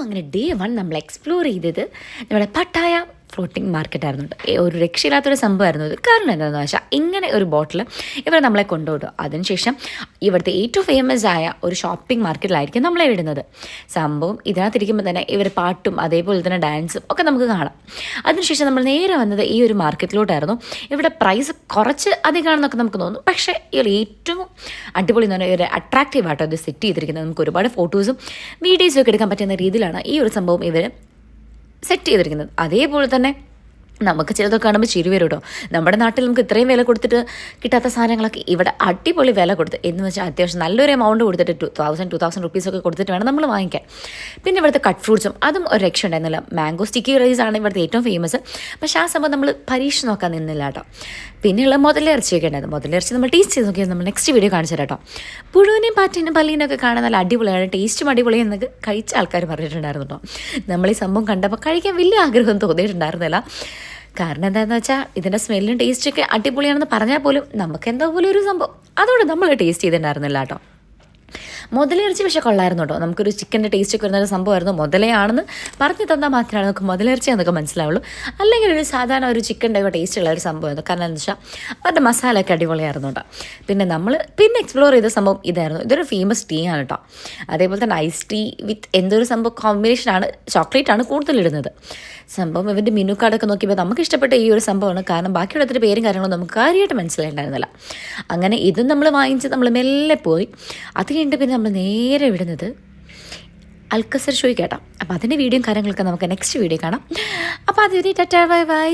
അങ്ങനെ ഡേ 1 നമ്മൾ എക്സ്പ്ലോർ ചെയ്തത് നമ്മുടെ പട്ടായ ഫ്ലോട്ടിംഗ് മാർക്കറ്റായിരുന്നു കേട്ടോ. ഒരു രക്ഷയില്ലാത്തൊരു സംഭവമായിരുന്നു ഇത്. കാരണം എന്താണെന്ന് വെച്ചാൽ ഇങ്ങനെ ഒരു ബോട്ടിൽ ഇവർ നമ്മളെ കൊണ്ടുപോകും. അതിനുശേഷം ഇവിടുത്തെ ഏറ്റവും ഫേമസ് ആയ ഒരു ഷോപ്പിംഗ് മാർക്കറ്റിലായിരിക്കും നമ്മളെ വിടുന്നത്. സംഭവം ഇതിനകത്തിരിക്കുമ്പോൾ തന്നെ ഇവർ പാട്ടും അതേപോലെ തന്നെ ഡാൻസും ഒക്കെ നമുക്ക് കാണാം. അതിനുശേഷം നമ്മൾ നേരെ വന്നത് ഈ ഒരു മാർക്കറ്റിലോട്ടായിരുന്നു. ഇവിടെ പ്രൈസ് കുറച്ച് അധികമാണെന്നൊക്കെ നമുക്ക് തോന്നും. പക്ഷേ ഈ ഒരു ഏറ്റവും അടിപൊളി എന്ന് പറഞ്ഞാൽ ഒരു അട്രാക്റ്റീവ് ആട്ടോ ഇത് സെറ്റ് ചെയ്തിരിക്കുന്നത്. നമുക്ക് ഒരുപാട് ഫോട്ടോസും വീഡിയോസും ഒക്കെ എടുക്കാൻ പറ്റുന്ന രീതിയിലാണ് ഈ ഒരു സംഭവം ഇവർ സെറ്റ് ചെയ്തിരിക്കുന്നത്. അതേപോലെ തന്നെ നമുക്ക് ചിലതൊക്കെ കാണുമ്പോൾ ചിരി വരും കേട്ടോ. നമ്മുടെ നാട്ടിൽ നമുക്ക് ഇത്രയും വില കൊടുത്തിട്ട് കിട്ടാത്ത സാധനങ്ങളൊക്കെ ഇവിടെ അടിപൊളി വില കൊടുത്ത് എന്ന് വെച്ചാൽ അത്യാവശ്യം നല്ലൊരു എമൗണ്ട് കൊടുത്തിട്ട് 2,000 റുപ്പീസൊക്കെ കൊടുത്തിട്ട് വേണം നമ്മൾ വാങ്ങിക്കാൻ. പിന്നെ ഇവിടുത്തെ കട്ട് ഫ്രൂട്ട്സും അതും ഒരു രക്ഷ ഉണ്ടായിരുന്നില്ല. മാംഗോ സ്റ്റിക്കി റൈസ് ആണ് ഇവിടുത്തെ ഏറ്റവും ഫേമസ്. പക്ഷേ ആ സംഭവം നമ്മൾ പരീക്ഷ നോക്കാൻ നിന്നില്ല കേട്ടോ. പിന്നെയുള്ള മുതലിറച്ചിയൊക്കെ ഉണ്ടായിരുന്നു. മുതലിറച്ചി നമ്മൾ ടേസ്റ്റ് ചെയ്ത് നോക്കിയാൽ നമ്മൾ നെക്സ്റ്റ് വീഡിയോ കാണിച്ചു തരാം കേട്ടോ. പുഴുവിനെയും പാറ്റിനും പല്ലീനൊക്കെ കാണാൻ നല്ല അടിപൊളിയാണ്, ടേസ്റ്റും അടിപൊളി എന്നൊക്കെ കഴിച്ച ആൾക്കാർ പറഞ്ഞിട്ടുണ്ടായിരുന്നു കേട്ടോ. നമ്മൾ ഈ സംഭവം കണ്ടപ്പോൾ കഴിക്കാൻ വലിയ ആഗ്രഹം തോന്നിയിട്ടുണ്ടായിരുന്നില്ല. കാരണം എന്താണെന്ന് വെച്ചാൽ ഇതിൻ്റെ സ്മെല്ലും ടേസ്റ്റൊക്കെ അടിപൊളിയാണെന്ന് പറഞ്ഞാൽ പോലും നമുക്ക് എന്തോ പോലെ ഒരു സംഭവം അതുകൊണ്ട് നമ്മൾ ടേസ്റ്റ് ചെയ്തിട്ടുണ്ടായിരുന്നില്ല കേട്ടോ. മുതലിറച്ചി പക്ഷേ കൊള്ളായിരുന്നു കേട്ടോ. നമുക്കൊരു ചിക്കൻ്റെ ടേസ്റ്റൊക്കെ വരുന്നൊരു സംഭവമായിരുന്നു. മുതലയാണെന്ന് പറഞ്ഞു തന്നാൽ മാത്രമാണ് നമുക്ക് മുതലിറച്ചി എന്നൊക്കെ മനസ്സിലാവുള്ളൂ. അല്ലെങ്കിൽ ഒരു സാധാരണ ഒരു ചിക്കൻ്റെ ടേസ്റ്റുള്ള ഒരു സംഭവമായിരുന്നു. കാരണം എന്താ വെച്ചാൽ അവരുടെ മസാലയൊക്കെ അടിപൊളിയായിരുന്നു കേട്ടോ. പിന്നെ എക്സ്പ്ലോർ ചെയ്ത സംഭവം ഇതായിരുന്നു. ഇതൊരു ഫേമസ് ടീ ആണ് കേട്ടോ. അതേപോലെ തന്നെ ഐസ് ടീ വിത്ത് എന്തൊരു സംഭവം കോമ്പിനേഷനാണ്, ചോക്ലേറ്റാണ് കൂടുതലിടുന്നത്. സംഭവം ഇവൻ്റെ മെനു കാർഡൊക്കെ നോക്കിയപ്പോൾ നമുക്ക് ഇഷ്ടപ്പെട്ട ഈ ഒരു സംഭവമാണ്. കാരണം ബാക്കിയുള്ള ഒത്തിരി പേരും കാര്യങ്ങളും നമുക്ക് കാര്യമായിട്ട് മനസ്സിലായിട്ടുണ്ടായിരുന്നില്ല. അങ്ങനെ ഇതും നമ്മൾ വാങ്ങിച്ച് നമ്മൾ മെല്ലെ പോയി. അത് കഴിഞ്ഞിട്ട് പിന്നെ നമ്മൾ നേരെ വിടുന്നത് അൽക്കസർ ഷോയ്ക്ക് കേട്ടോ. അപ്പോൾ അതിൻ്റെ വീഡിയോയും കാര്യങ്ങളൊക്കെ നമുക്ക് നെക്സ്റ്റ് വീഡിയോ കാണാം. അപ്പോൾ അതുവരെ ടാറ്റാ ബൈ ബൈ.